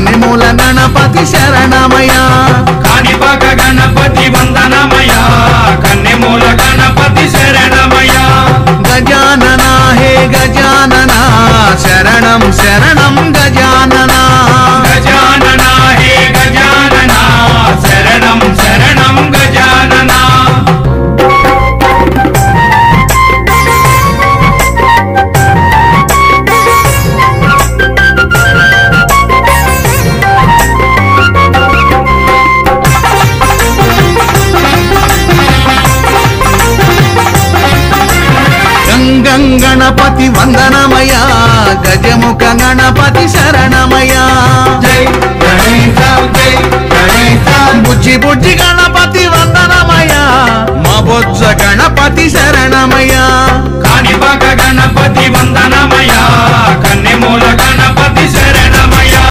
కన్నెమూల గణపతి శరణమయ కాణిపాక గణపతి వందనమయ కన్నెమూల గణపతి శరణమయ గజానన హే గజానన శరణం శరణం గజానన గజానన హే గజానన శరణం శరణం గజానన గణపతి వందనమయ గజముఖ గణపతి శరణమయ జై గణేశ జై గణేశ బుజ్జి బుజ్జి గణపతి వందనమయ మా బొజ్జ గణపతి శరణమయ కాణిపాక గణపతి వందనమయ